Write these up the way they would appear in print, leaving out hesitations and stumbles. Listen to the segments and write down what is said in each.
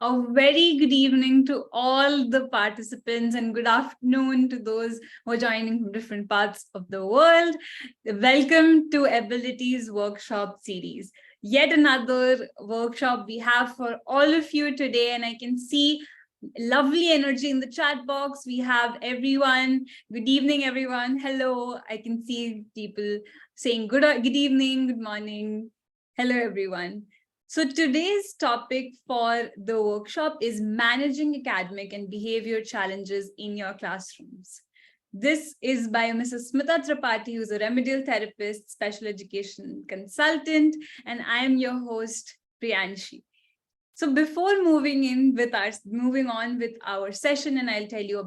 A very good evening to all the participants and good afternoon to those who are joining from different parts of the world. Welcome to Abilities Workshop Series. Yet another workshop we have for all of you today, and I can see lovely energy in the chat box. We have everyone. Good evening, everyone. Hello. I can see people saying good evening, good morning. Hello, everyone. So today's topic for the workshop is managing academic and behavior challenges in your classrooms. This is by Mrs. Smita Tripathi, who's a remedial therapist, special education consultant, and I am your host, Priyanshi. So before moving on with our session, and I'll tell you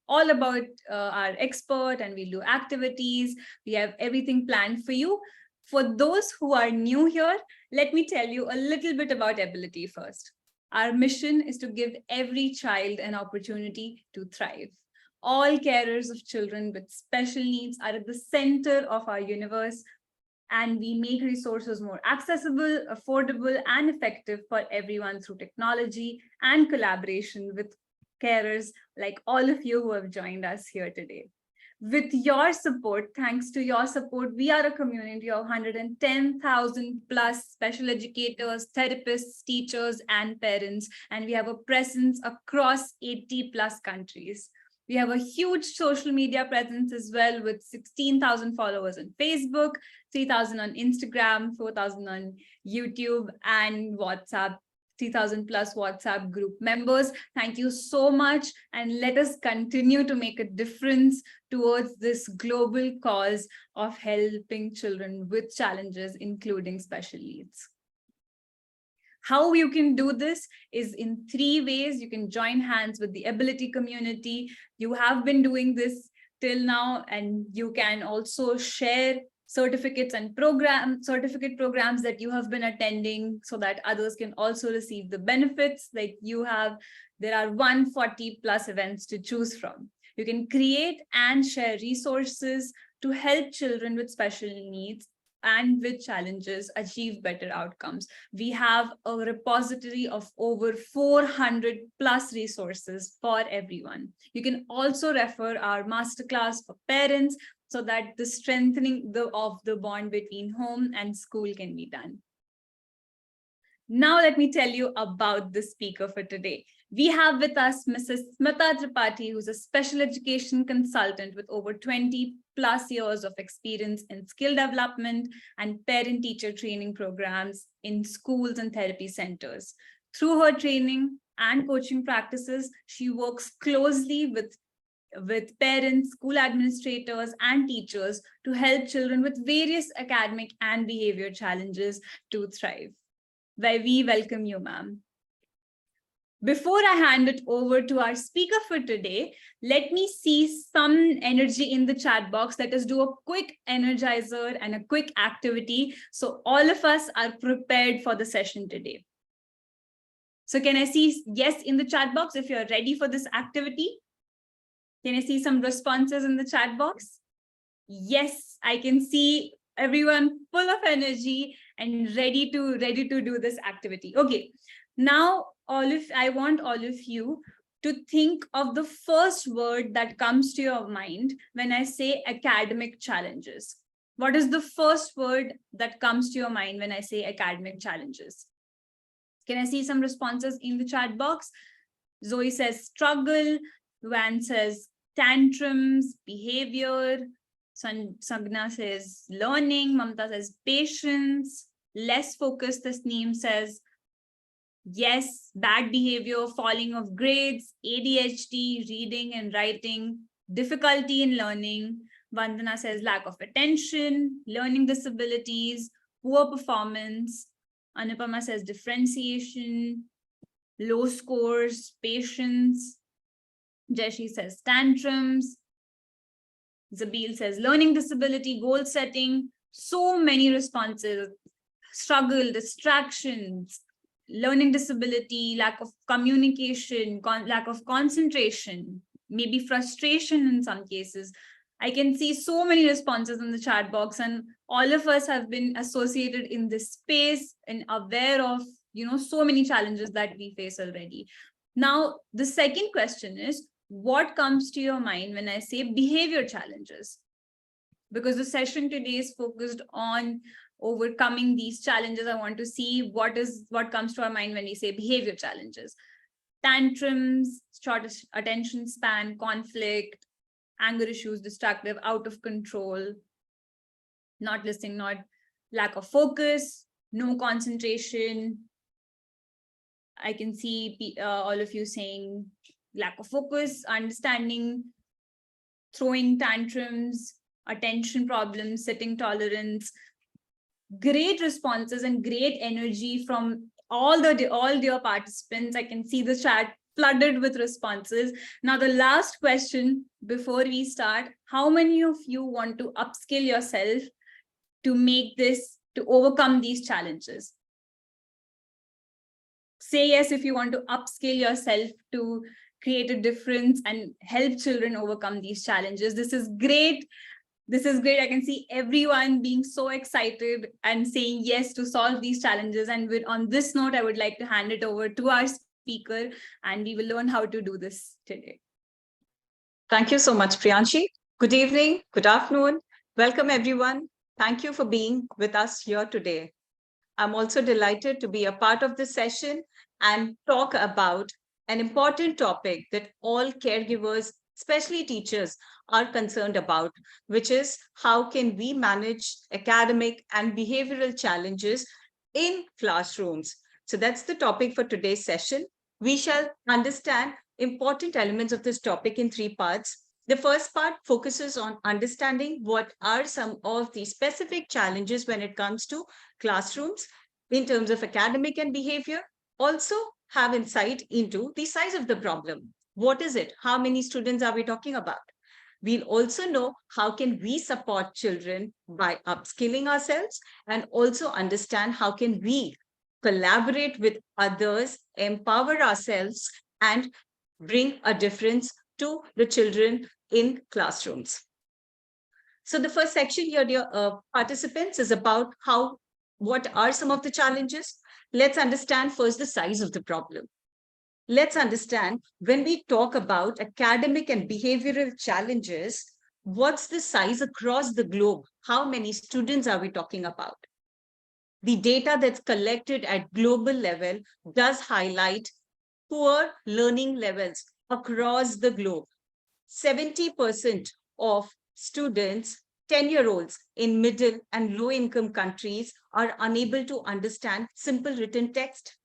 all about our expert, and we'll do activities. We have everything planned for you. For those who are new here, let me tell you a little bit about Ability first. Our mission is to give every child an opportunity to thrive. All carers of children with special needs are at the center of our universe, and we make resources more accessible, affordable, and effective for everyone through technology and collaboration with carers like all of you who have joined us here today. With your support, thanks to your support, we are a community of 110,000 plus special educators, therapists, teachers, and parents, and we have a presence across 80 plus countries. We have a huge social media presence as well, with 16,000 followers on Facebook, 3,000 on Instagram, 4,000 on YouTube, and WhatsApp. 3,000 plus WhatsApp group members. Thank you so much, and let us continue to make a difference towards this global cause of helping children with challenges, including special needs. How you can do this is in 3 ways. You can join hands with the Ability community. You have been doing this till now, and you can also share certificate programs that you have been attending so that others can also receive the benefits like you have. There are 140 plus events to choose from. You can create and share resources to help children with special needs and with challenges achieve better outcomes. We have a repository of over 400 plus resources for everyone. You can also refer our masterclass for parents so that the strengthening of the bond between home and school can be done. Now let me tell you about the speaker for today. We have with us Mrs. Smita Tripathi, who's a special education consultant with over 20 plus years of experience in skill development and parent-teacher training programs in schools and therapy centers. Through her training and coaching practices, she works closely with parents, school administrators, and teachers to help children with various academic and behavior challenges to thrive. We welcome you, ma'am. Before I hand it over to our speaker for today, let me see some energy in the chat box. Let us do a quick energizer and a quick activity so all of us are prepared for the session today. So can I see yes in the chat box if you're ready for this activity? Can I see some responses in the chat box? Yes, I can see everyone full of energy and ready to do this activity. Okay, now I want all of you to think of the first word that comes to your mind when I say academic challenges. What is the first word that comes to your mind when I say academic challenges? Can I see some responses in the chat box? Zoe says struggle. Luan says tantrums, behavior. Sagna says learning. Mamta says patience. Less focused, Tasneem says yes, bad behavior, falling of grades, ADHD, reading and writing, difficulty in learning. Vandana says lack of attention, learning disabilities, poor performance. Anupama says differentiation, low scores, patience. Jeshi says tantrums. Zabil says learning disability, goal setting. So many responses. Struggle, distractions, learning disability, lack of communication, lack of concentration, maybe frustration in some cases. I can see so many responses in the chat box, and all of us have been associated in this space and aware of so many challenges that we face already. Now, the second question is, what comes to your mind when I say behavior challenges? Because the session today is focused on overcoming these challenges. I want to see what comes to our mind when we say behavior challenges. Tantrums, short attention span, conflict, anger issues, destructive, out of control, not listening, not lack of focus, no concentration. I can see all of you saying lack of focus, understanding, throwing tantrums, attention problems, sitting tolerance. Great responses and great energy from all dear participants. I can see the chat flooded with responses. Now, the last question before we start: how many of you want to upskill yourself to overcome these challenges? Say yes if you want to upskill yourself to create a difference and help children overcome these challenges. This is great. This is great. I can see everyone being so excited and saying yes to solve these challenges. And on this note, I would like to hand it over to our speaker, and we will learn how to do this today. Thank you so much, Priyanshi. Good evening, good afternoon. Welcome, everyone. Thank you for being with us here today. I'm also delighted to be a part of this session and talk about an important topic that all caregivers, especially teachers, are concerned about, which is how can we manage academic and behavioral challenges in classrooms. So that's the topic for today's session. We shall understand important elements of this topic in three parts. The first part focuses on understanding what are some of the specific challenges when it comes to classrooms in terms of academic and behavior. Also have insight into the size of the problem. What is it? How many students are we talking about? We'll also know how can we support children by upskilling ourselves, and also understand how can we collaborate with others, empower ourselves, and bring a difference to the children in classrooms. So the first section here, dear participants, is about what are some of the challenges. Let's understand first the size of the problem. Let's understand when we talk about academic and behavioral challenges, what's the size across the globe? How many students are we talking about? The data that's collected at global level does highlight poor learning levels across the globe. 70% of students, 10-year-olds in middle and low-income countries are unable to understand simple written text.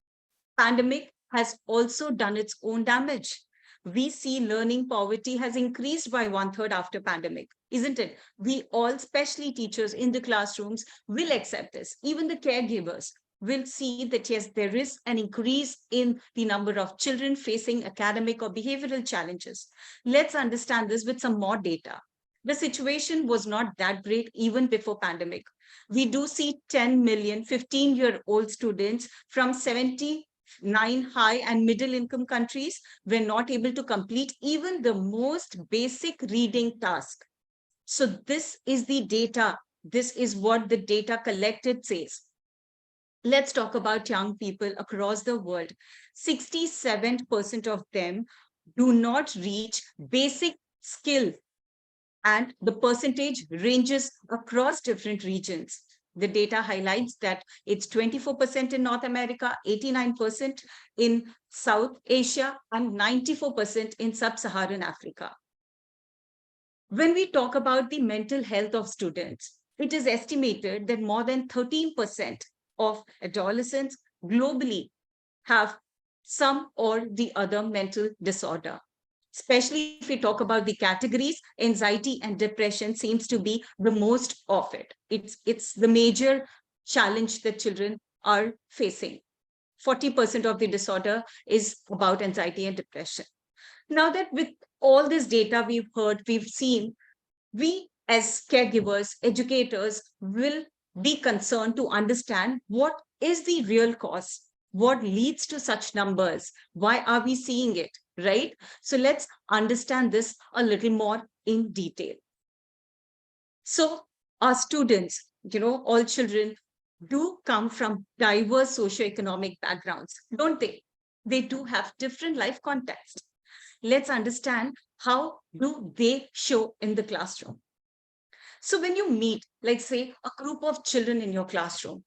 Pandemic has also done its own damage. We see learning poverty has increased by 1/3 after pandemic, isn't it? We all, especially teachers in the classrooms, will accept this. Even the caregivers will see that, yes, there is an increase in the number of children facing academic or behavioral challenges. Let's understand this with some more data. The situation was not that great even before pandemic. We do see 10 million 15-year-old students from 79 high and middle income countries were not able to complete even the most basic reading task. So this is the data. This is what the data collected says. Let's talk about young people across the world. 67% of them do not reach basic skill, and the percentage ranges across different regions. The data highlights that it's 24% in North America, 89% in South Asia, and 94% in Sub-Saharan Africa. When we talk about the mental health of students, it is estimated that more than 13% of adolescents globally have some or the other mental disorder. Especially if we talk about the categories, anxiety and depression seems to be the most of it. It's the major challenge that children are facing. 40% of the disorder is about anxiety and depression. Now that with all this data we've heard, we've seen, we as caregivers, educators will be concerned to understand what is the real cause, what leads to such numbers, why are we seeing it, right? So let's understand this a little more in detail. So our students, all children, do come from diverse socioeconomic backgrounds, don't they? They do have different life contexts. Let's understand how do they show in the classroom. So when you meet, like say, a group of children in your classroom,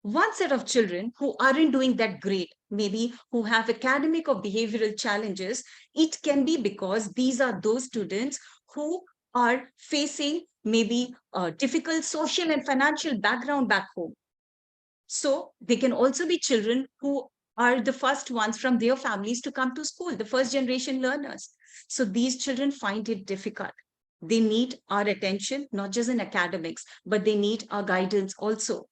one set of children who aren't doing that great, maybe who have academic or behavioral challenges, it can be because these are those students who are facing maybe a difficult social and financial background back home. So they can also be children who are the first ones from their families to come to school, the first generation learners. So these children find it difficult. They need our attention, not just in academics, but they need our guidance also.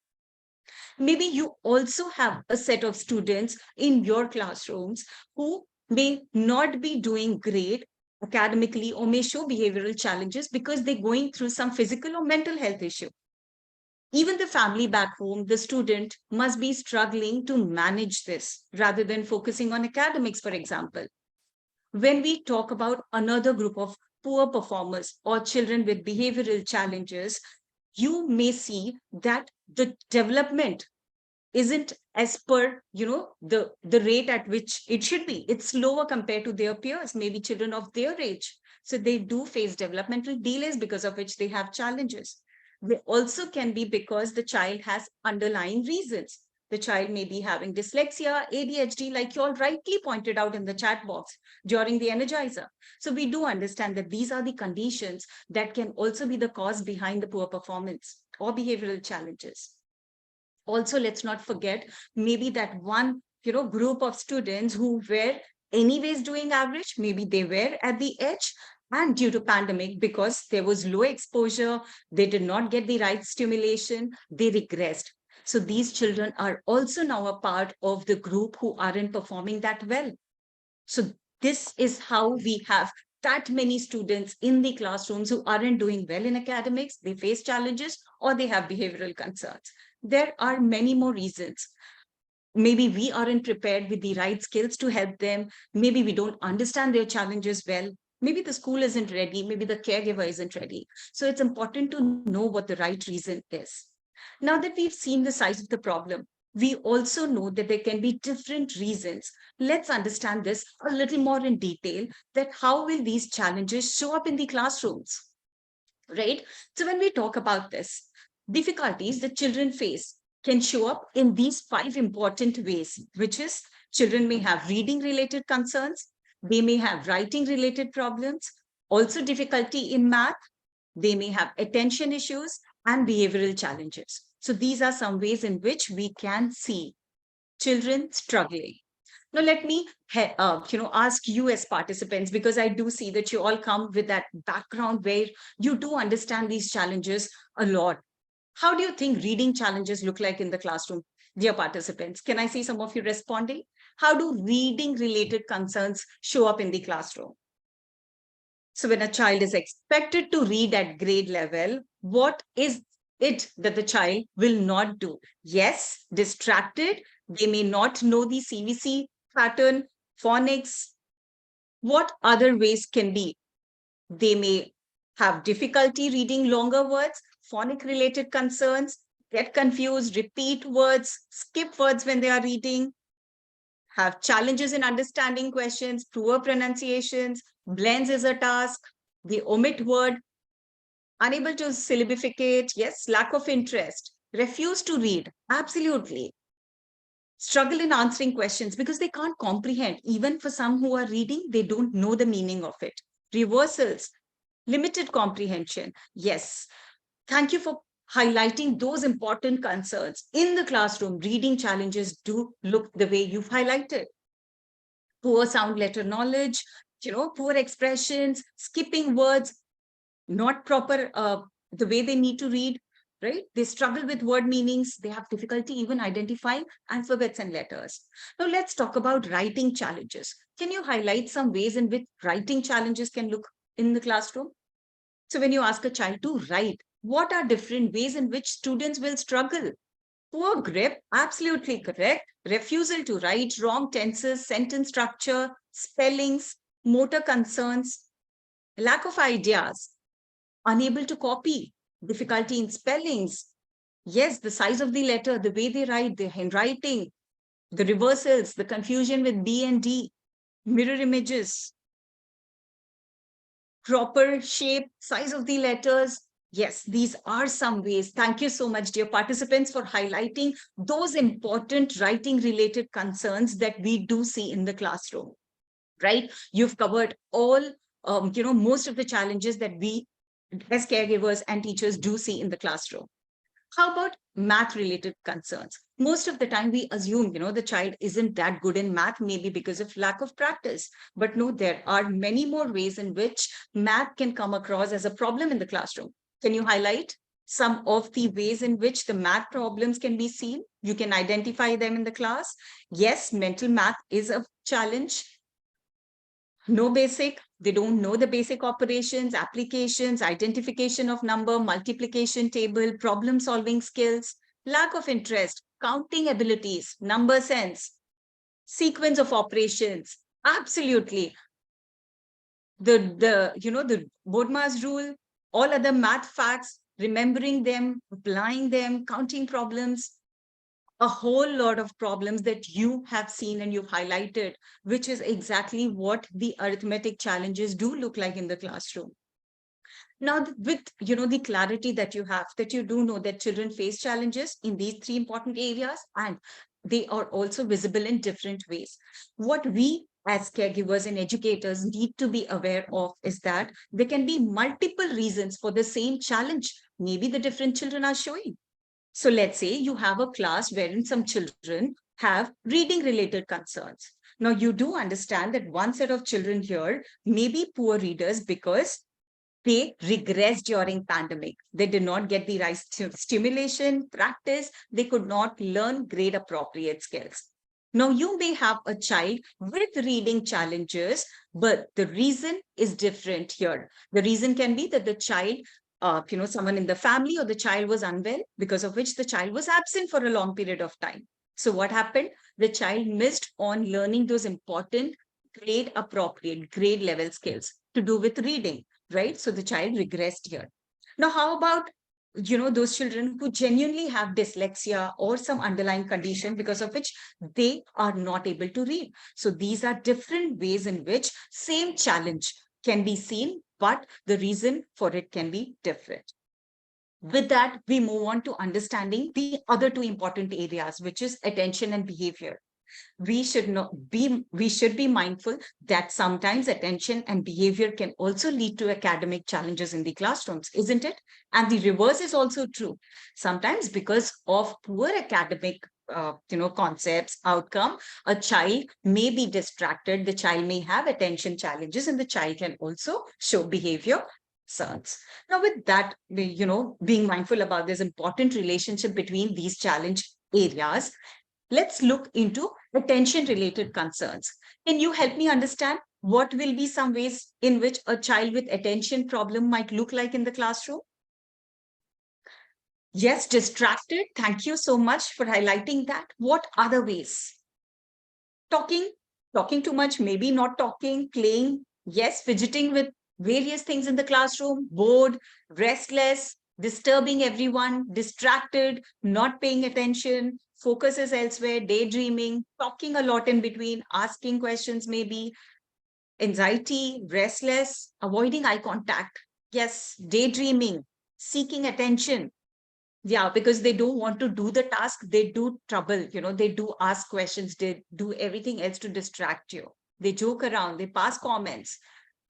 Maybe you also have a set of students in your classrooms who may not be doing great academically or may show behavioral challenges because they're going through some physical or mental health issue. Even the family back home, the student must be struggling to manage this rather than focusing on academics, for example. When we talk about another group of poor performers or children with behavioral challenges, you may see that the development isn't as per the rate at which it should be. It's lower compared to their peers, maybe children of their age. So they do face developmental delays because of which they have challenges. They also can be because the child has underlying reasons. The child may be having dyslexia, ADHD, like you all rightly pointed out in the chat box during the Energizer. So we do understand that these are the conditions that can also be the cause behind the poor performance or behavioral challenges. Also, let's not forget maybe that one group of students who were anyways doing average, maybe they were at the edge, and due to pandemic, because there was low exposure, they did not get the right stimulation, they regressed. So these children are also now a part of the group who aren't performing that well. So this is how we have that many students in the classrooms who aren't doing well in academics, they face challenges, or they have behavioral concerns. There are many more reasons. Maybe we aren't prepared with the right skills to help them. Maybe we don't understand their challenges well. Maybe the school isn't ready. Maybe the caregiver isn't ready. So it's important to know what the right reason is. Now that we've seen the size of the problem, we also know that there can be different reasons. Let's understand this a little more in detail, that how will these challenges show up in the classrooms, right? So when we talk about this, difficulties that children face can show up in these 5 important ways, which is children may have reading related concerns, they may have writing related problems, also difficulty in math, they may have attention issues and behavioral challenges. So these are some ways in which we can see children struggling. Now, let me ask you as participants, because I do see that you all come with that background where you do understand these challenges a lot. How do you think reading challenges look like in the classroom, dear participants? Can I see some of you responding? How do reading related concerns show up in the classroom? So when a child is expected to read at grade level, what is it that the child will not do? Yes, distracted. They may not know the CVC pattern, phonics. What other ways can be? They may have difficulty reading longer words, phonic related concerns, get confused, repeat words, skip words when they are reading, have challenges in understanding questions, poor pronunciations, blends is a task, they omit word, unable to syllabificate, yes, lack of interest, refuse to read, absolutely. Struggle in answering questions because they can't comprehend. Even for some who are reading, they don't know the meaning of it. Reversals, limited comprehension. Yes, thank you for highlighting those important concerns. In the classroom, reading challenges do look the way you've highlighted. Poor sound letter knowledge, poor expressions, skipping words, not proper the way they need to read, right? They struggle with word meanings. They have difficulty even identifying alphabets and letters. Now let's talk about writing challenges. Can you highlight some ways in which writing challenges can look in the classroom? So when you ask a child to write, what are different ways in which students will struggle? Poor grip, absolutely correct. Refusal to write, wrong tenses, sentence structure, spellings, motor concerns, lack of ideas, unable to copy, difficulty in spellings, Yes, the size of the letter, the way they write, the handwriting, the reversals, the confusion with B and D, mirror images, proper shape, size of the letters. Yes, these are some ways. Thank you so much, dear participants, for highlighting those important writing related concerns that we do see in the classroom, right? You've covered all, most of the challenges that we as caregivers and teachers do see in the classroom. How about math related concerns? Most of the time we assume, the child isn't that good in math, maybe because of lack of practice. But no, there are many more ways in which math can come across as a problem in the classroom. Can you highlight some of the ways in which the math problems can be seen? You can identify them in the class. Yes, mental math is a challenge. No basic, they don't know the basic operations, applications, identification of number, multiplication table, problem solving skills, lack of interest, counting abilities, number sense, sequence of operations. Absolutely. The Bodmer's rule, all other math facts, remembering them, applying them, counting problems, a whole lot of problems that you have seen and you've highlighted, which is exactly what the arithmetic challenges do look like in the classroom. Now, with the clarity that you have, that you do know that children face challenges in these three important areas, and they are also visible in different ways. What we as caregivers and educators need to be aware of is that there can be multiple reasons for the same challenge. Maybe the different children are showing. So let's say you have a class wherein some children have reading related concerns. Now you do understand that one set of children here may be poor readers because they regressed during pandemic. They did not get the right stimulation, practice. They could not learn grade appropriate skills. Now you may have a child with reading challenges, but the reason is different here. The reason can be that the child someone in the family or the child was unwell, because of which the child was absent for a long period of time. So what happened? The child missed on learning those important grade appropriate, grade level skills to do with reading, right? So the child regressed here. Now, how about those children who genuinely have dyslexia or some underlying condition because of which they are not able to read? So these are different ways in which same challenge can be seen, but the reason for it can be different. With that, we move on to understanding the other two important areas, which is attention and behavior. We should be mindful that sometimes attention and behavior can also lead to academic challenges in the classrooms, isn't it? And the reverse is also true. Sometimes because of poor academic concepts, outcome, a child may be distracted, the child may have attention challenges, and the child can also show behavior concerns. Now, with that, being mindful about this important relationship between these challenge areas, let's look into attention related concerns. Can you help me understand what will be some ways in which a child with attention problem might look like in the classroom? Yes, distracted. Thank you so much for highlighting that. What other ways? Talking, talking too much, maybe not talking, playing. Yes, fidgeting with various things in the classroom, bored, restless, disturbing everyone, distracted, not paying attention, focus is elsewhere, daydreaming, talking a lot in between, asking questions maybe, anxiety, restless, avoiding eye contact. Yes, daydreaming, seeking attention. Yeah, because they don't want to do the task, they do trouble, they do ask questions, they do everything else to distract you. They joke around, they pass comments,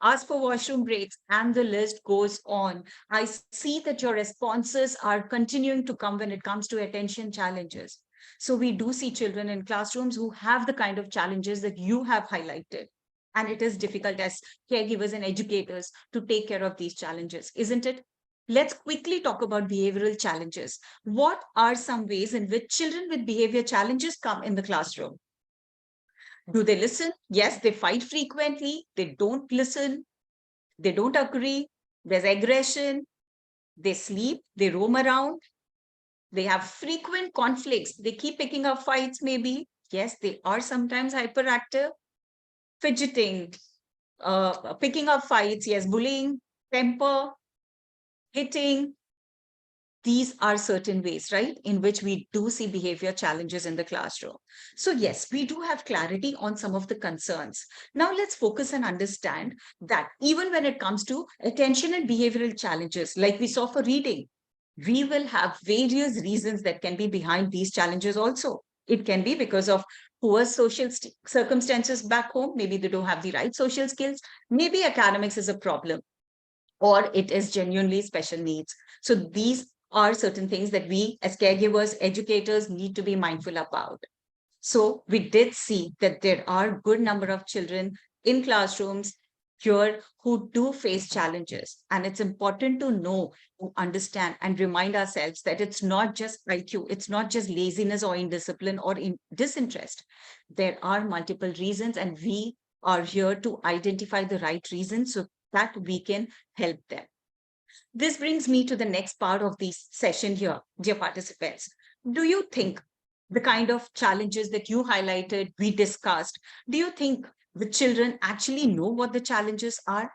ask for washroom breaks, and the list goes on. I see that your responses are continuing to come when it comes to attention challenges. So we do see children in classrooms who have the kind of challenges that you have highlighted. And it is difficult as caregivers and educators to take care of these challenges, isn't it? Let's quickly talk about behavioral challenges. What are some ways in which children with behavior challenges come in the classroom? Do they listen? Yes, they fight frequently. They don't listen. They don't agree. There's aggression. They sleep. They roam around. They have frequent conflicts. They keep picking up fights, maybe. Yes, they are sometimes hyperactive. Fidgeting, picking up fights. Yes, bullying, temper, hitting, these are certain ways, right, in which we do see behavior challenges in the classroom. So yes, we do have clarity on some of the concerns. Now let's focus and understand that even when it comes to attention and behavioral challenges, like we saw for reading, we will have various reasons that can be behind these challenges also. It can be because of poor social circumstances back home. Maybe they don't have the right social skills. Maybe academics is a problem, or it is genuinely special needs. So these are certain things that we as caregivers, educators need to be mindful about. So we did see that there are good number of children in classrooms here who do face challenges. And it's important to know, to understand and remind ourselves that it's not just IQ, it's not just laziness or indiscipline or disinterest. There are multiple reasons, and we are here to identify the right reasons so that we can help them. This brings me to the next part of this session here, dear participants. Do you think the kind of challenges that you highlighted, we discussed, do you think the children actually know what the challenges are?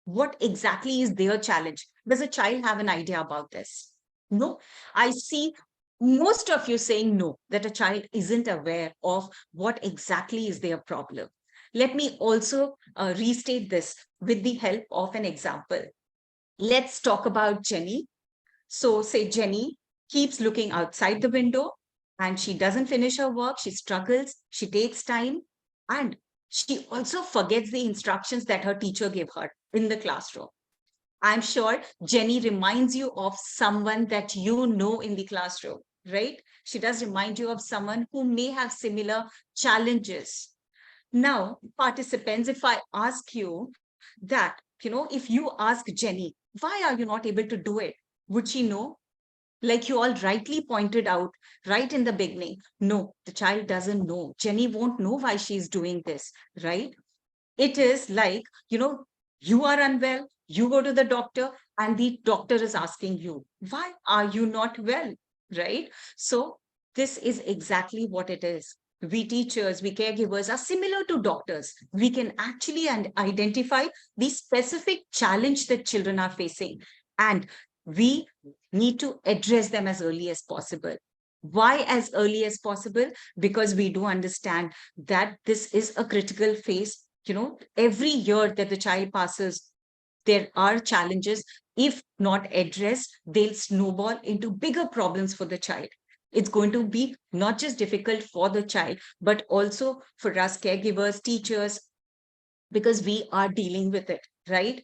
What exactly is their challenge? Does a child have an idea about this? No, I see most of you saying no, that a child isn't aware of what exactly is their problem. Let me also restate this with the help of an example. Let's talk about Jenny. So say Jenny keeps looking outside the window and she doesn't finish her work. She struggles, she takes time, and she also forgets the instructions that her teacher gave her in the classroom. I'm sure Jenny reminds you of someone that you know in the classroom, right? She does remind you of someone who may have similar challenges. Now, participants, if I ask you that, if you ask Jenny, why are you not able to do it? Would she know? Like you all rightly pointed out right in the beginning, no, the child doesn't know. Jenny won't know why she's doing this, right? It is like, you are unwell, you go to the doctor, and the doctor is asking you, why are you not well? Right? So, this is exactly what it is. We teachers, we caregivers are similar to doctors. We can actually identify the specific challenge that children are facing, and we need to address them as early as possible. Why as early as possible? Because we do understand that this is a critical phase. Every year that the child passes, there are challenges. If not addressed, they'll snowball into bigger problems for the child. It's going to be not just difficult for the child, but also for us caregivers, teachers, because we are dealing with it, right?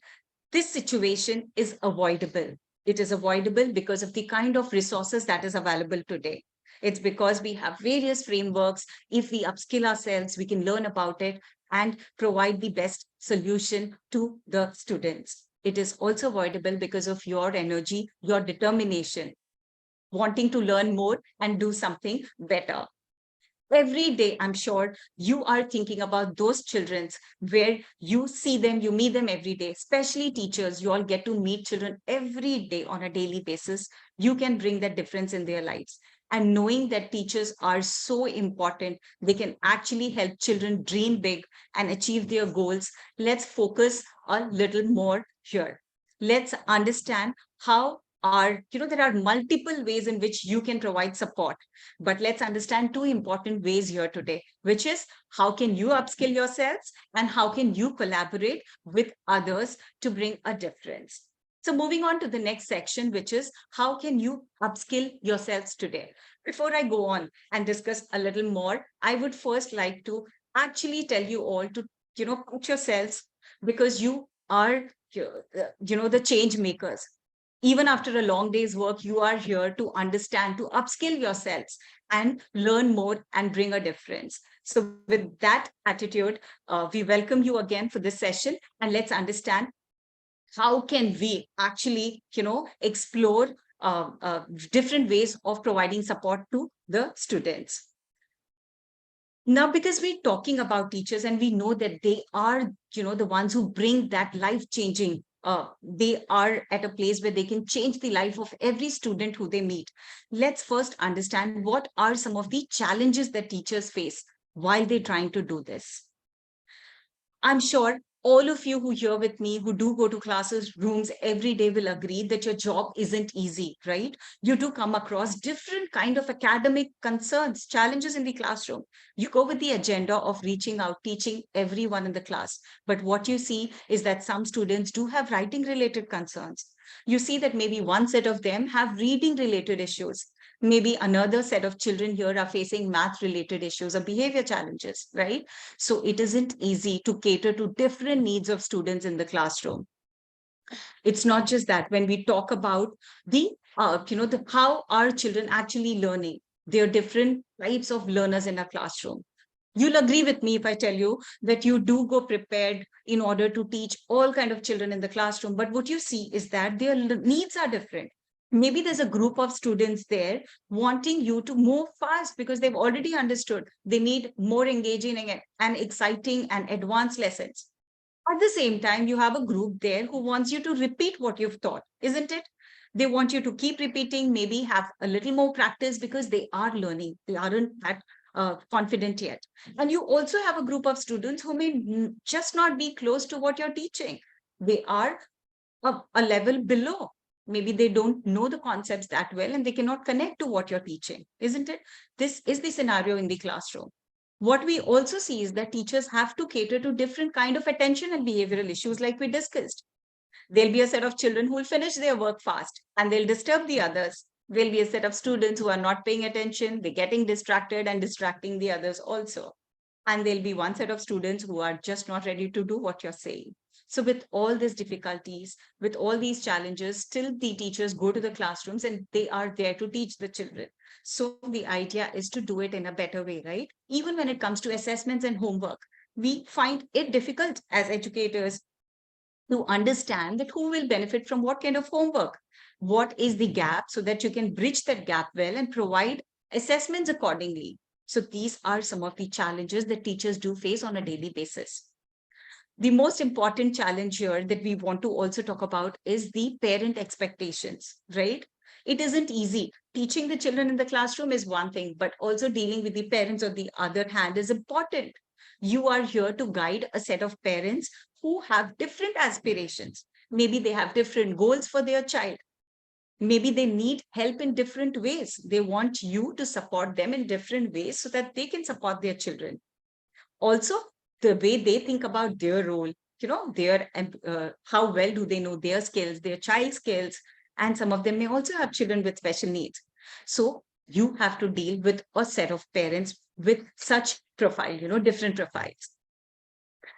This situation is avoidable. It is avoidable because of the kind of resources that is available today. It's because we have various frameworks. If we upskill ourselves, we can learn about it and provide the best solution to the students. It is also avoidable because of your energy, your determination, wanting to learn more and do something better. Every day, I'm sure you are thinking about those children where you see them, you meet them every day, especially teachers. You all get to meet children every day on a daily basis. You can bring that difference in their lives. And knowing that teachers are so important, they can actually help children dream big and achieve their goals. Let's focus a little more here. Let's understand there are multiple ways in which you can provide support. But let's understand two important ways here today, which is how can you upskill yourselves and how can you collaborate with others to bring a difference. So moving on to the next section, which is how can you upskill yourselves today? Before I go on and discuss a little more, I would first like to actually tell you all to, put yourselves, because you are, the change makers. Even after a long day's work, you are here to understand, to upskill yourselves and learn more and bring a difference. So with that attitude, we welcome you again for this session, and let's understand how can we actually, explore different ways of providing support to the students. Now, because we're talking about teachers and we know that they are, the ones who bring that life-changing, they are at a place where they can change the life of every student who they meet. Let's first understand what are some of the challenges that teachers face while they're trying to do this. I'm sure all of you who here with me, who do go to classes, rooms every day will agree that your job isn't easy, right? You do come across different kind of academic concerns, challenges in the classroom. You go with the agenda of reaching out, teaching everyone in the class. But what you see is that some students do have writing related concerns. You see that maybe one set of them have reading related issues. Maybe another set of children here are facing math related issues or behavior challenges, right? So it isn't easy to cater to different needs of students in the classroom. It's not just that. When we talk about how our children actually learning, there are different types of learners in a classroom. You'll agree with me if I tell you that you do go prepared in order to teach all kind of children in the classroom. But what you see is that their needs are different. Maybe there's a group of students there wanting you to move fast because they've already understood they need more engaging and exciting and advanced lessons. At the same time, you have a group there who wants you to repeat what you've taught, isn't it? They want you to keep repeating, maybe have a little more practice because they are learning. They aren't that confident yet. And you also have a group of students who may just not be close to what you're teaching. They are a level below. Maybe they don't know the concepts that well and they cannot connect to what you're teaching, isn't it? This is the scenario in the classroom. What we also see is that teachers have to cater to different kind of attention and behavioral issues like we discussed. There'll be a set of children who will finish their work fast and they'll disturb the others. There'll be a set of students who are not paying attention, they're getting distracted and distracting the others also. And there'll be one set of students who are just not ready to do what you're saying. So with all these difficulties, with all these challenges, still the teachers go to the classrooms and they are there to teach the children. So the idea is to do it in a better way, right? Even when it comes to assessments and homework, we find it difficult as educators to understand that who will benefit from what kind of homework, what is the gap so that you can bridge that gap well and provide assessments accordingly. So these are some of the challenges that teachers do face on a daily basis. The most important challenge here that we want to also talk about is the parent expectations, right? It isn't easy. Teaching the children in the classroom is one thing, but also dealing with the parents on the other hand is important. You are here to guide a set of parents who have different aspirations. Maybe they have different goals for their child. Maybe they need help in different ways. They want you to support them in different ways so that they can support their children. Also, the way they think about their role, their how well do they know their skills, their child skills, and some of them may also have children with special needs. So you have to deal with a set of parents with such profile, different profiles.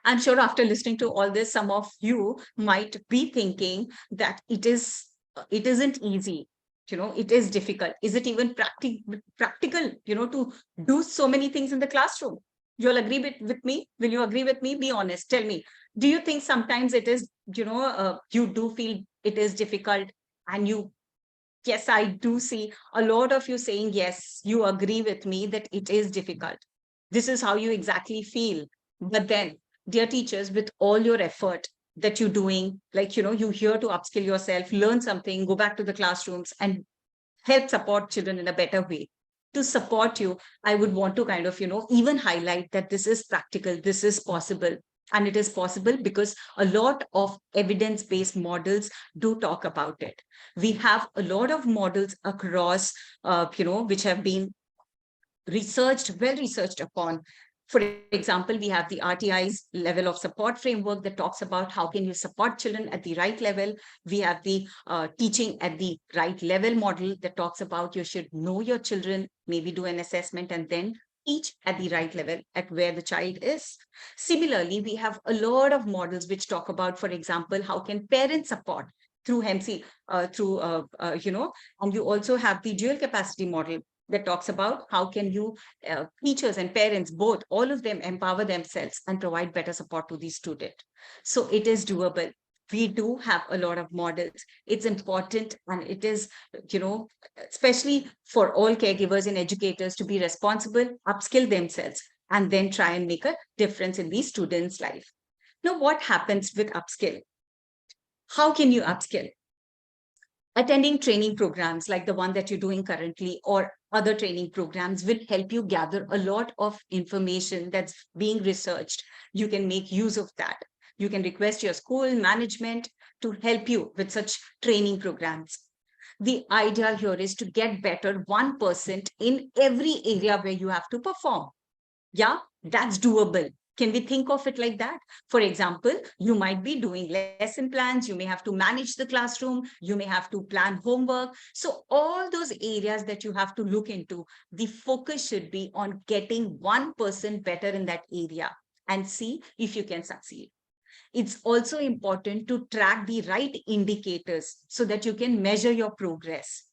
I'm sure after listening to all this, some of you might be thinking that it isn't easy. It is difficult. Is it even practical, to do so many things in the classroom? You'll agree with me? Will you agree with me? Be honest. Tell me, do you think sometimes it is, you do feel it is difficult and yes, I do see a lot of you saying, yes, you agree with me that it is difficult. This is how you exactly feel. But then, dear teachers, with all your effort that you're doing, like, you're here to upskill yourself, learn something, go back to the classrooms and help support children in a better way. To support you, I would want to kind of, even highlight that this is practical, this is possible. And it is possible because a lot of evidence-based models do talk about it. We have a lot of models across, which have been well researched upon. For example, we have the RTI's level of support framework that talks about how can you support children at the right level. We have the teaching at the right level model that talks about you should know your children, maybe do an assessment and then teach at the right level at where the child is. Similarly, we have a lot of models which talk about, for example, how can parents support through HEMSI, and you also have the dual capacity model that talks about how can you, teachers and parents, both, all of them empower themselves and provide better support to the student. So it is doable. We do have a lot of models. It's important and it is, especially for all caregivers and educators to be responsible, upskill themselves, and then try and make a difference in the student's life. Now, what happens with upskill? How can you upskill? Attending training programs like the one that you're doing currently or other training programs will help you gather a lot of information that's being researched. You can make use of that. You can request your school management to help you with such training programs. The idea here is to get better 1% in every area where you have to perform. Yeah, that's doable. Can we think of it like that? For example, you might be doing lesson plans, you may have to manage the classroom, you may have to plan homework. So all those areas that you have to look into, the focus should be on getting 1% better in that area and see if you can succeed. It's also important to track the right indicators so that you can measure your progress.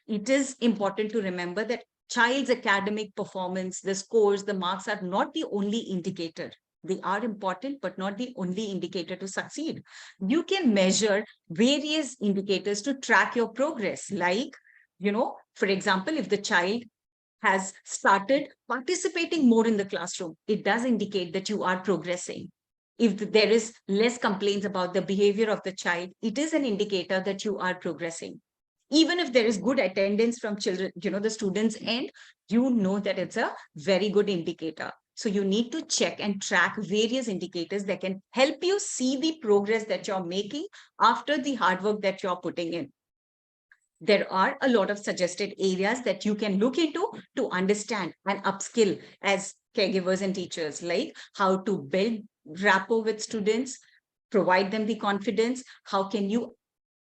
It is important to remember that child's academic performance, the scores, the marks are not the only indicator. They are important, but not the only indicator to succeed. You can measure various indicators to track your progress. Like, for example, if the child has started participating more in the classroom, it does indicate that you are progressing. If there is less complaints about the behavior of the child, it is an indicator that you are progressing. Even if there is good attendance from children, the students end, that it's a very good indicator. So you need to check and track various indicators that can help you see the progress that you're making after the hard work that you're putting in. There are a lot of suggested areas that you can look into to understand and upskill as caregivers and teachers, like how to build rapport with students, provide them the confidence. How can you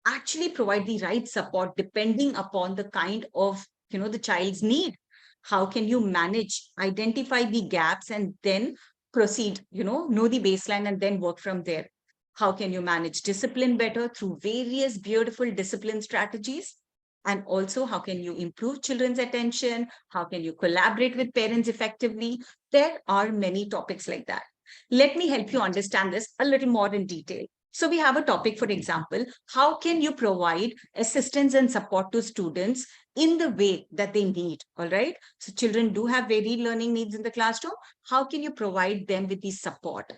actually provide the right support depending upon the kind of, the child's need? How can you manage, identify the gaps and then proceed, know the baseline and then work from there? How can you manage discipline better through various beautiful discipline strategies? And also, how can you improve children's attention? How can you collaborate with parents effectively? There are many topics like that. Let me help you understand this a little more in detail. So we have a topic, for example, how can you provide assistance and support to students in the way that they need, all right? So children do have varied learning needs in the classroom. How can you provide them with the support?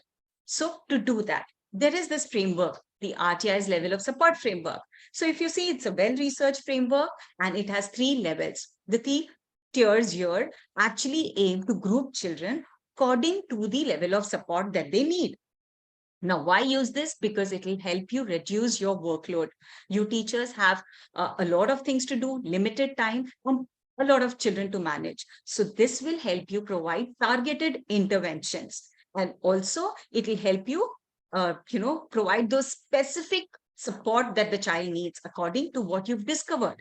So to do that, there is this framework, the RTI's level of support framework. So if you see, it's a well-researched framework and it has 3 levels. The 3 tiers here actually aim to group children according to the level of support that they need. Now, why use this? Because it will help you reduce your workload. You teachers have a lot of things to do, limited time, and a lot of children to manage. So this will help you provide targeted interventions. And also, it will help you, provide those specific support that the child needs according to what you've discovered.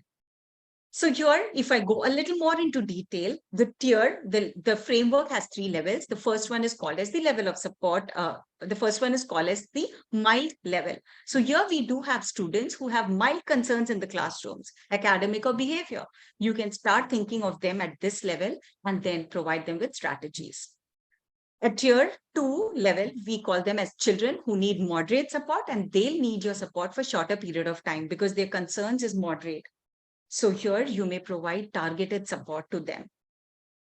So here, if I go a little more into detail, the framework has 3 levels. The first one is called as the level of support. The first one is called as the mild level. So here we do have students who have mild concerns in the classrooms, academic or behavior. You can start thinking of them at this level and then provide them with strategies. At tier 2 level, we call them as children who need moderate support, and they'll need your support for shorter period of time because their concerns is moderate. So here you may provide targeted support to them.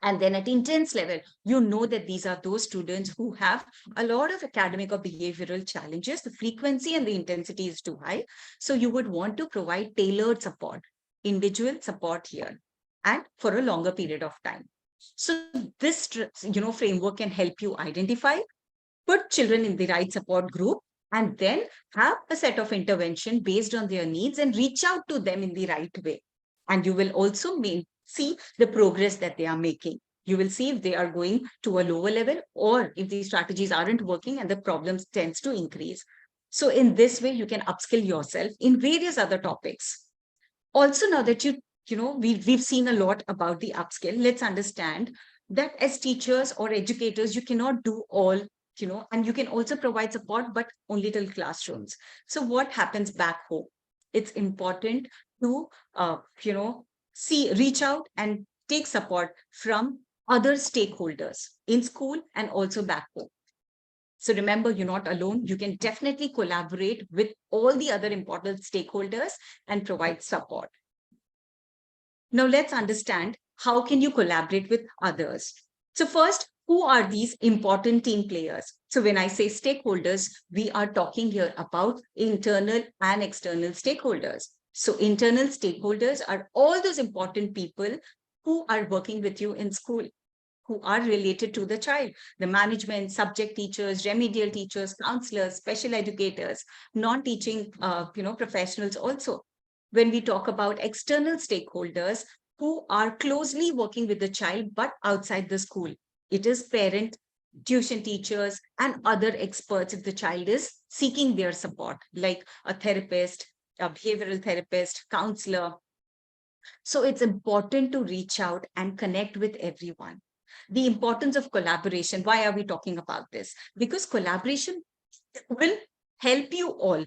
And then at intense level, you know that these are those students who have a lot of academic or behavioral challenges. The frequency and the intensity is too high. So you would want to provide tailored support, individual support here, and for a longer period of time. So this, framework can help you identify, put children in the right support group, and then have a set of intervention based on their needs and reach out to them in the right way. And you will also see the progress that they are making. You will see if they are going to a lower level or if these strategies aren't working and the problems tends to increase. So in this way, you can upskill yourself in various other topics. Also, now that we've seen a lot about the upskill, let's understand that as teachers or educators, you cannot do all, and you can also provide support, but only till classrooms. So what happens back home? It's important to, reach out and take support from other stakeholders in school and also back home. So remember, you're not alone. You can definitely collaborate with all the other important stakeholders and provide support. Now let's understand, how can you collaborate with others? So first, who are these important team players? So when I say stakeholders, we are talking here about internal and external stakeholders. So internal stakeholders are all those important people who are working with you in school, who are related to the child, the management, subject teachers, remedial teachers, counselors, special educators, non-teaching professionals also. When we talk about external stakeholders who are closely working with the child but outside the school, it is parent, tuition teachers, and other experts if the child is seeking their support, like a therapist, a behavioral therapist, counselor. So it's important to reach out and connect with everyone. The importance of collaboration. Why are we talking about this? Because collaboration will help you all,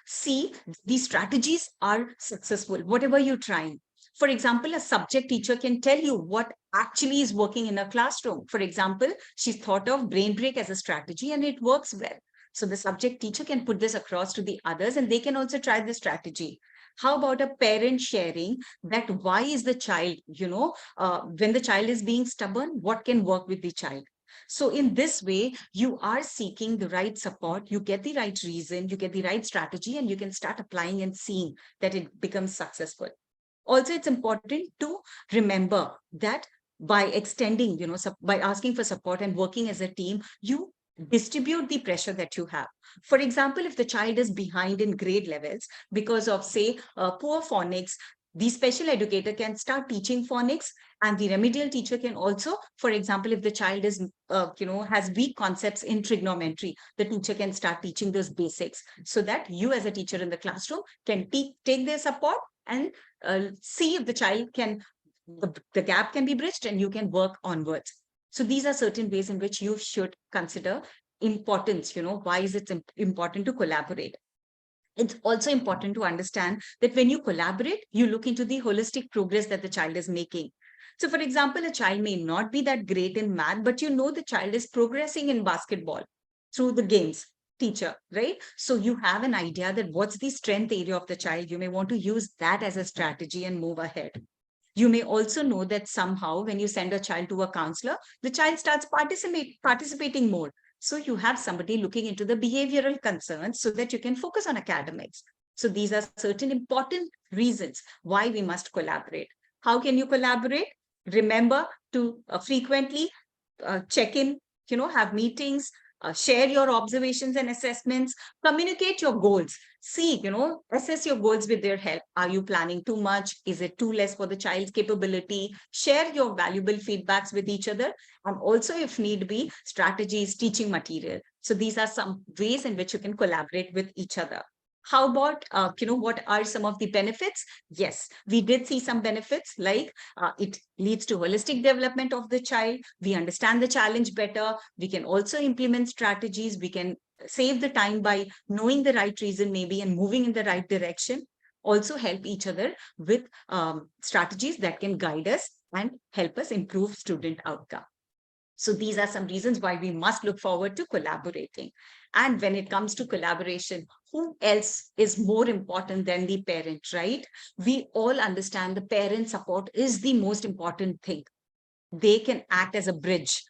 see these strategies are successful, whatever you're trying. For example, a subject teacher can tell you what actually is working in a classroom. For example, she's thought of brain break as a strategy and it works well. So the subject teacher can put this across to the others and they can also try the strategy. How about a parent sharing that why is the child, when the child is being stubborn, what can work with the child? So in this way, you are seeking the right support, you get the right reason, you get the right strategy, and you can start applying and seeing that it becomes successful. Also, it's important to remember that by extending, by asking for support and working as a team, you distribute the pressure that you have. For example, if the child is behind in grade levels because of, say, poor phonics, the special educator can start teaching phonics, and the remedial teacher can also, for example, if the child is, has weak concepts in trigonometry, the teacher can start teaching those basics so that you as a teacher in the classroom can take their support and see if the child can, the gap can be bridged and you can work onwards. So these are certain ways in which you should consider importance, why is it important to collaborate? It's also important to understand that when you collaborate, you look into the holistic progress that the child is making. So for example, a child may not be that great in math, but the child is progressing in basketball through the games teacher, right? So you have an idea that what's the strength area of the child. You may want to use that as a strategy and move ahead. You may also know that somehow when you send a child to a counselor, the child starts participating more. So you have somebody looking into the behavioral concerns so that you can focus on academics. So these are certain important reasons why we must collaborate. How can you collaborate? Remember to frequently check in, have meetings, share your observations and assessments, communicate your goals. See, assess your goals with their help. Are you planning too much? Is it too less for the child's capability? Share your valuable feedbacks with each other. And also, if need be, strategies, teaching material. So these are some ways in which you can collaborate with each other. How about, what are some of the benefits? Yes, we did see some benefits, like it leads to holistic development of the child. We understand the challenge better. We can also implement strategies. We can save the time by knowing the right reason maybe and moving in the right direction. Also help each other with strategies that can guide us and help us improve student outcome. So these are some reasons why we must look forward to collaborating. And when it comes to collaboration, who else is more important than the parent, right? We all understand the parent support is the most important thing. They can act as a bridge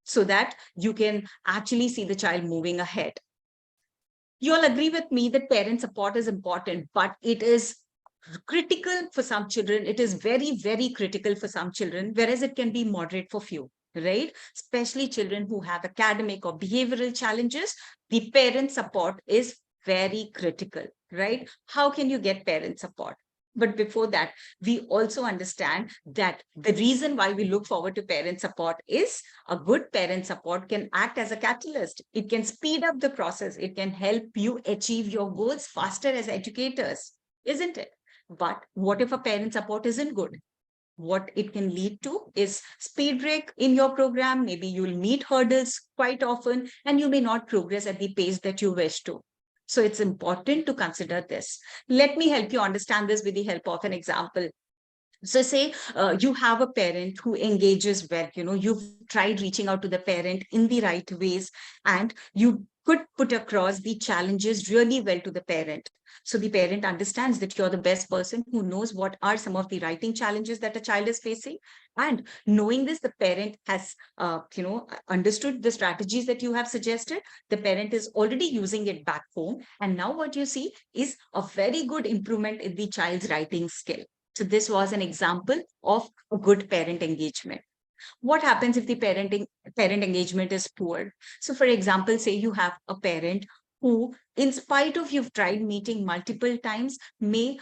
so that you can actually see the child moving ahead. You all agree with me that parent support is important, but it is critical for some children. It is very, very critical for some children, whereas it can be moderate for few, right? Especially children who have academic or behavioral challenges, the parent support is very critical, right? How can you get parent support? But before that, we also understand that the reason why we look forward to parent support is a good parent support can act as a catalyst. It can speed up the process. It can help you achieve your goals faster as educators, isn't it? But what if a parent support isn't good? What it can lead to is speed break in your program. Maybe you'll meet hurdles quite often and you may not progress at the pace that you wish to. So it's important to consider this. Let me help you understand this with the help of an example. So say you have a parent who engages well, you've tried reaching out to the parent in the right ways and you could put across the challenges really well to the parent. So the parent understands that you're the best person who knows what are some of the writing challenges that a child is facing. And knowing this, the parent has, understood the strategies that you have suggested. The parent is already using it back home. And now what you see is a very good improvement in the child's writing skill. So this was an example of a good parent engagement. What happens if the parent engagement is poor? So for example, say you have a parent who, in spite of you've tried meeting multiple times, may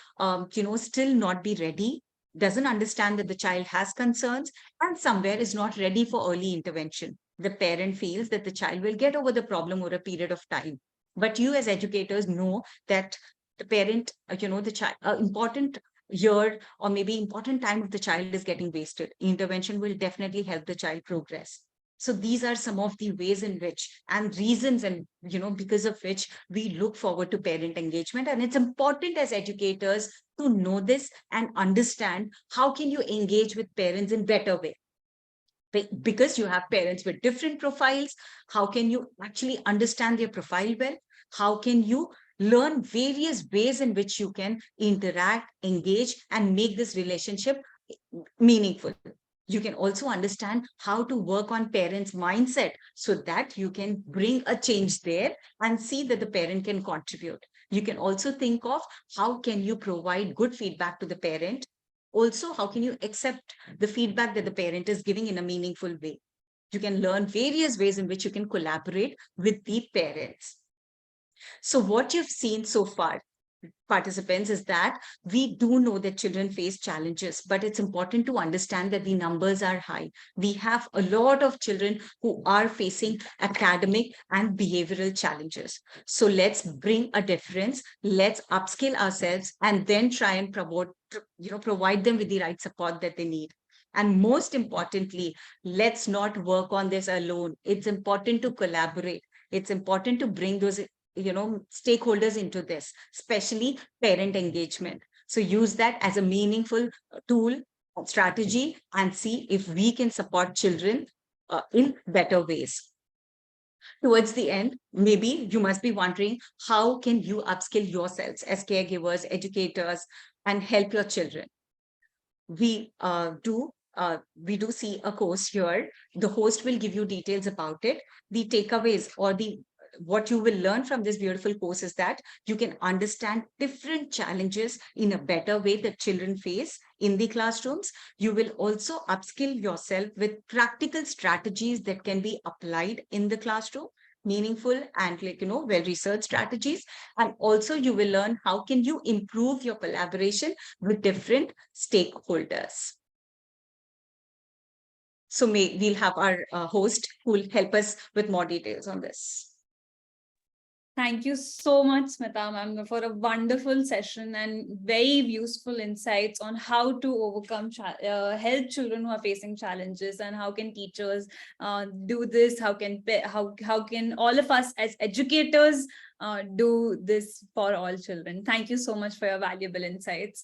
still not be ready, doesn't understand that the child has concerns, and somewhere is not ready for early intervention. The parent feels that the child will get over the problem over a period of time. But you as educators know that the parent, the child, important year or maybe important time of the child is getting wasted. Intervention will definitely help the child progress. So these are some of the ways in which and reasons and because of which we look forward to parent engagement. And it's important as educators to know this and understand how can you engage with parents in better way. Because you have parents with different profiles, how can you actually understand their profile well? How can you learn various ways in which you can interact, engage, and make this relationship meaningful? You can also understand how to work on parents' mindset so that you can bring a change there and see that the parent can contribute. You can also think of how can you provide good feedback to the parent. Also, how can you accept the feedback that the parent is giving in a meaningful way? You can learn various ways in which you can collaborate with the parents. So what you've seen so far, participants, is that we do know that children face challenges, but it's important to understand that the numbers are high. We have a lot of children who are facing academic and behavioral challenges. So let's bring a difference. Let's upskill ourselves and then try and provide them with the right support that they need. And most importantly, let's not work on this alone. It's important to collaborate. It's important to bring those stakeholders into this, especially parent engagement. So use that as a meaningful tool, strategy, and see if we can support children in better ways. Towards the end, maybe you must be wondering, how can you upskill yourselves as caregivers, educators, and help your children? We do see a course here. The host will give you details about it. The takeaways or what you will learn from this beautiful course is that you can understand different challenges in a better way that children face in the classrooms. You will also upskill yourself with practical strategies that can be applied in the classroom, meaningful and well-researched strategies. And also you will learn how can you improve your collaboration with different stakeholders. So we'll have our host who will help us with more details on this. Thank you so much, Smita ma'am, for a wonderful session and very useful insights on how to overcome, help children who are facing challenges, and how can teachers do this? How can all of us as educators do this for all children? Thank you so much for your valuable insights.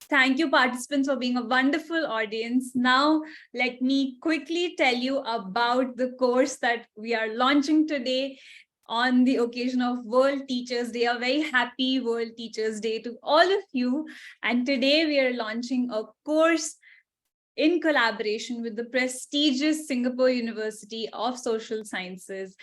Thank you, participants, for being a wonderful audience. Now, let me quickly tell you about the course that we are launching today on the occasion of World Teachers Day. A very happy World Teachers Day to all of you. And today we are launching a course in collaboration with the prestigious Singapore University of Social Sciences,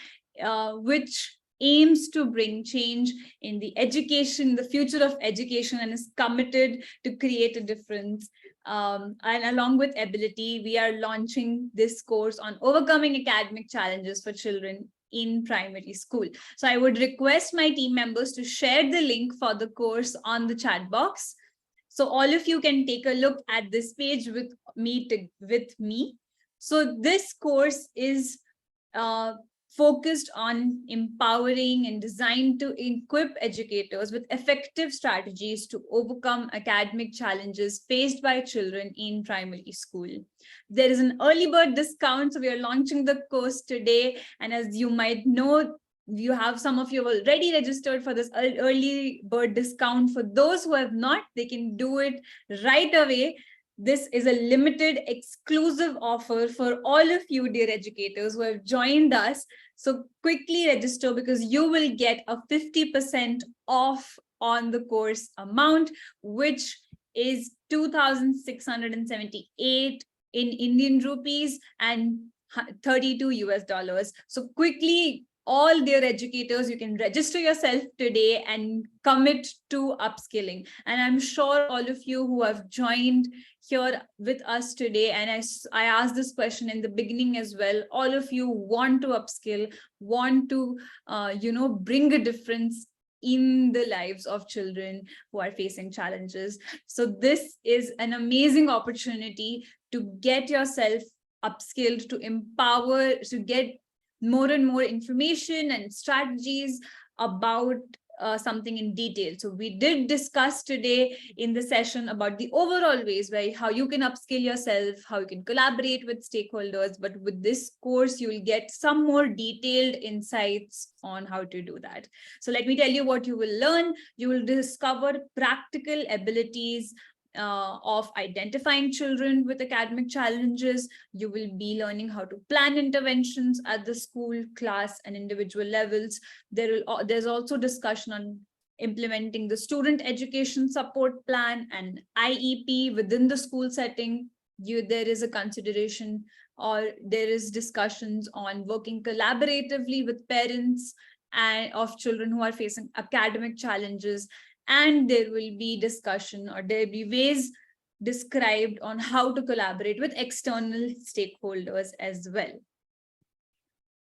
which aims to bring change in the education, the future of education, and is committed to create a difference. And along with Ability, we are launching this course on overcoming academic challenges for children in primary school. So I would request my team members to share the link for the course on the chat box. So all of you can take a look at this page with me. So this course is focused on empowering and designed to equip educators with effective strategies to overcome academic challenges faced by children in primary school. There is an early bird discount, so we are launching the course today. And as you might know, some of you have already registered for this early bird discount. For those who have not, they can do it right away. This is a limited exclusive offer for all of you, dear educators, who have joined us. So quickly register, because you will get a 50% off on the course amount, which is 2,678 in Indian rupees and 32 US dollars. So quickly all dear educators, you can register yourself today and commit to upskilling. And I'm sure all of you who have joined here with us today, and I asked this question in the beginning as well, all of you want to upskill, want to bring a difference in the lives of children who are facing challenges. So this is an amazing opportunity to get yourself upskilled, to empower, to get more and more information and strategies about something in detail. So we did discuss today in the session about the overall ways where how you can upskill yourself, how you can collaborate with stakeholders, but with this course, you will get some more detailed insights on how to do that. So let me tell you what you will learn. You will discover practical abilities of identifying children with academic challenges. You will be learning how to plan interventions at the school, class, and individual levels. There's also discussion on implementing the student education support plan and IEP within the school setting. There is a consideration, or there is discussions on working collaboratively with parents and of children who are facing academic challenges. And there will be discussion, or there will be ways described on how to collaborate with external stakeholders as well.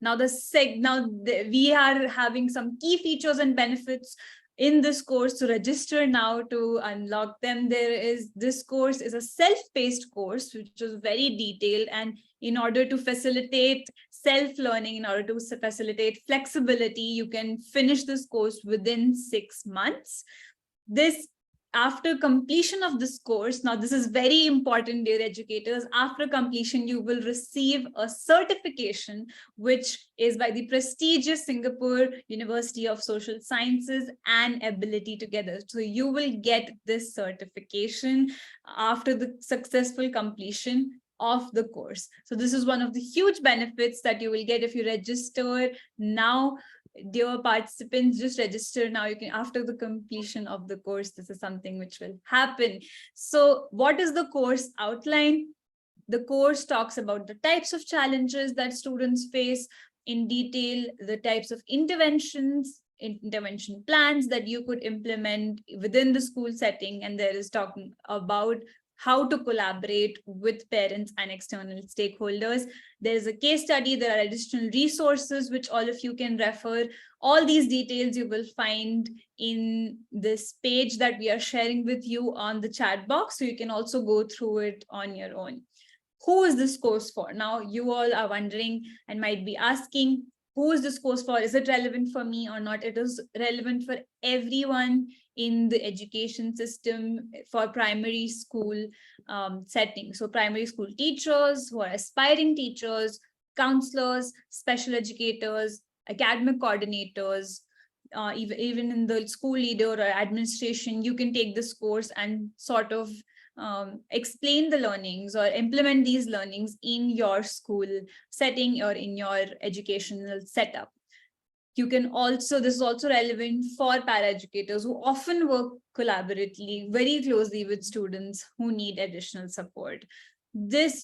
Now, we are having some key features and benefits in this course. To register now to unlock them, this course is a self-paced course, which is very detailed, and in order to facilitate self-learning, in order to facilitate flexibility, you can finish this course within 6 months. After completion of this course, now this is very important, dear educators, after completion, you will receive a certification, which is by the prestigious Singapore University of Social Sciences and Ability together. So you will get this certification after the successful completion of the course. So this is one of the huge benefits that you will get if you register now. Dear participants, just register now. You can, after the completion of the course, this is something which will happen. So what is the course outline? The course talks about the types of challenges that students face in detail, the types of intervention plans that you could implement within the school setting, and there is talking about how to collaborate with parents and external stakeholders. There is a case study, there are additional resources which all of you can refer. All these details you will find in this page that we are sharing with you on the chat box, so you can also go through it on your own. Who is this course for? Now, you all are wondering and might be asking, who is this course for? Is it relevant for me or not? It is relevant for everyone in the education system for primary school setting. So primary school teachers who are aspiring teachers, counselors, special educators, academic coordinators, even in the school leader or administration, you can take this course and sort of explain the learnings or implement these learnings in your school setting or in your educational setup. You can also, this is also relevant for paraeducators who often work collaboratively, very closely with students who need additional support.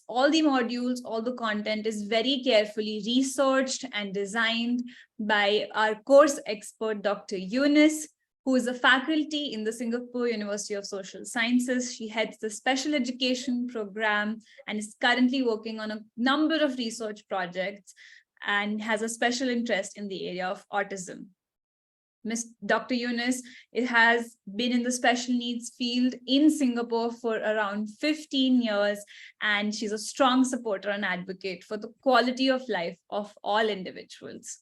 All the modules, all the content is very carefully researched and designed by our course expert, Dr. Eunice, who is a faculty in the Singapore University of Social Sciences. She heads the special education program and is currently working on a number of research projects and has a special interest in the area of autism. Dr. Eunice has been in the special needs field in Singapore for around 15 years, and she's a strong supporter and advocate for the quality of life of all individuals.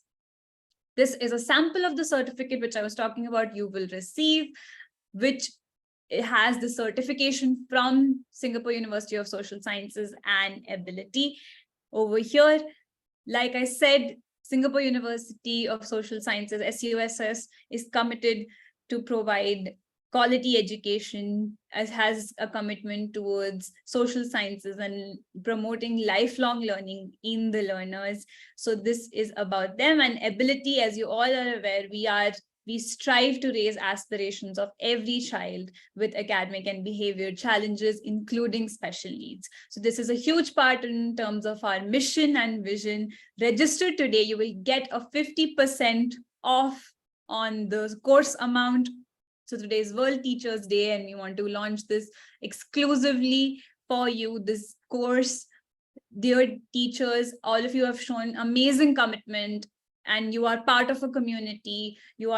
This is a sample of the certificate which I was talking about you will receive, which it has the certification from Singapore University of Social Sciences and Ability. Over here, like I said, Singapore University of Social Sciences, SUSS, is committed to provide quality education, has a commitment towards social sciences and promoting lifelong learning in the learners. So this is about them. And Ability, as you all are aware, we are We strive to raise aspirations of every child with academic and behavior challenges, including special needs. So this is a huge part in terms of our mission and vision. Register today, you will get a 50% off on the course amount. So today is World Teachers Day, and we want to launch this exclusively for you, this course. Dear teachers, all of you have shown amazing commitment, and you are part of a community. You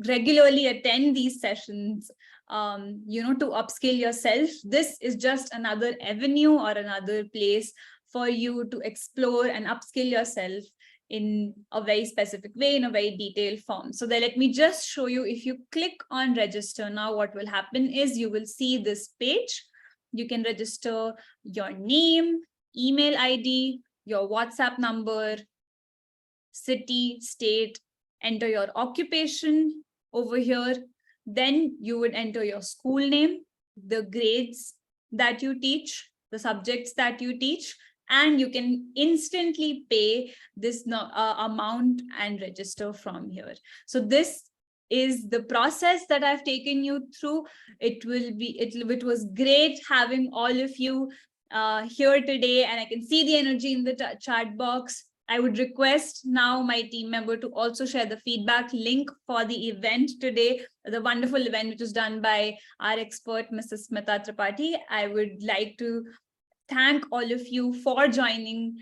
regularly attend these sessions, to upskill yourself. This is just another avenue or another place for you to explore and upskill yourself in a very specific way, in a very detailed form. So then let me just show you. If you click on register now, what will happen is you will see this page. You can register your name, email ID, your WhatsApp number, city, state, enter your occupation over here. Then you would enter your school name, the grades that you teach, the subjects that you teach, and you can instantly pay this amount and register from here. So this is the process that I've taken you through. It was great having all of you here today, and I can see the energy in the chat box. I would request now my team member to also share the feedback link for the event today, the wonderful event which was done by our expert, Mrs. Smita Tripathi. I would like to thank all of you for joining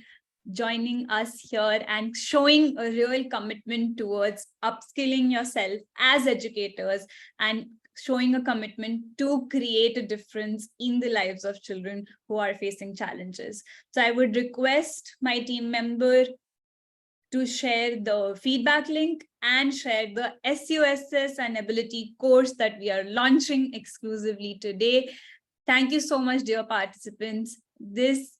us here and showing a real commitment towards upskilling yourself as educators and showing a commitment to create a difference in the lives of children who are facing challenges. So I would request my team member to share the feedback link and share the SUSS and ability course that we are launching exclusively today. Thank you so much, dear participants. This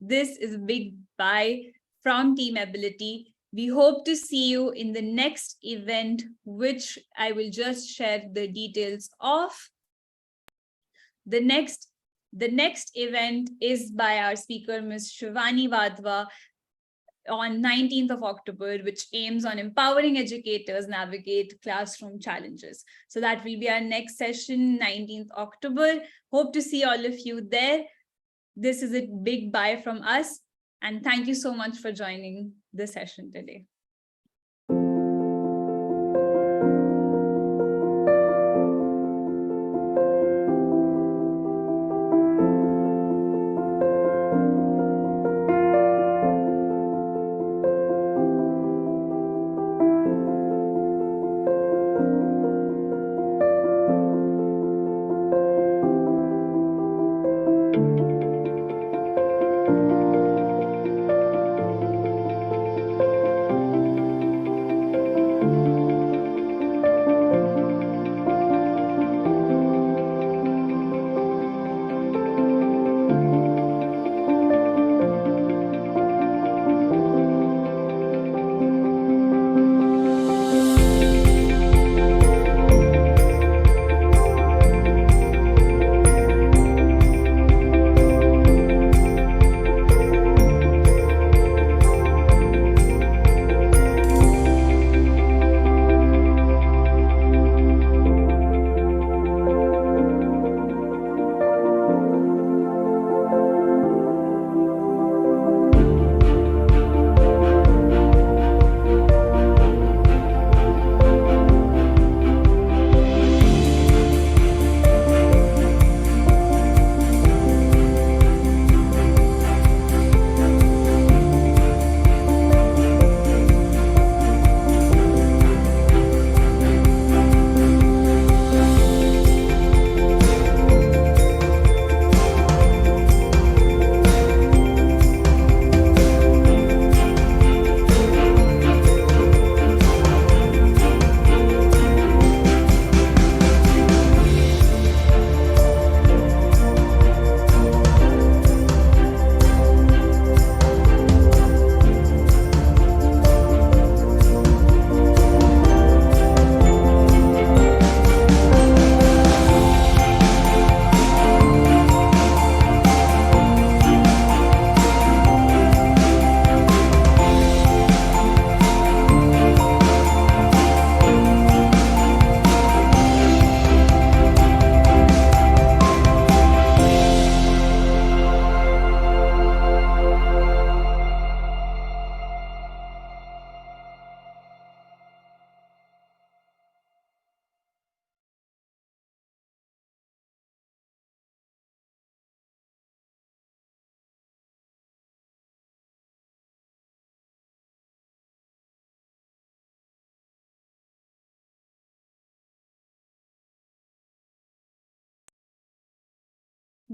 is a big bye from Team Ability. We hope to see you in the next event, which I will just share the details of. The next event is by our speaker, Ms. Shivani Vadhva, on 19th of October, which aims on empowering educators navigate classroom challenges. So that will be our next session, 19th October. Hope to see all of you there. This is a big bye from us, and thank you so much for joining the session today.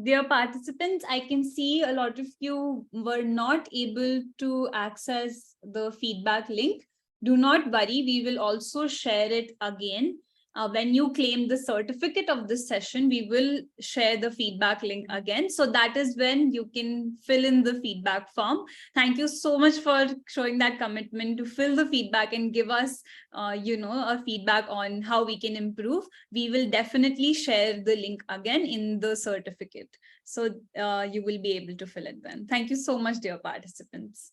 Dear participants, I can see a lot of you were not able to access the feedback link. Do not worry, we will also share it again. When you claim the certificate of this session, we will share the feedback link again. So that is when you can fill in the feedback form. Thank you so much for showing that commitment to fill the feedback and give us, a feedback on how we can improve. We will definitely share the link again in the certificate. So you will be able to fill it then. Thank you so much, dear participants.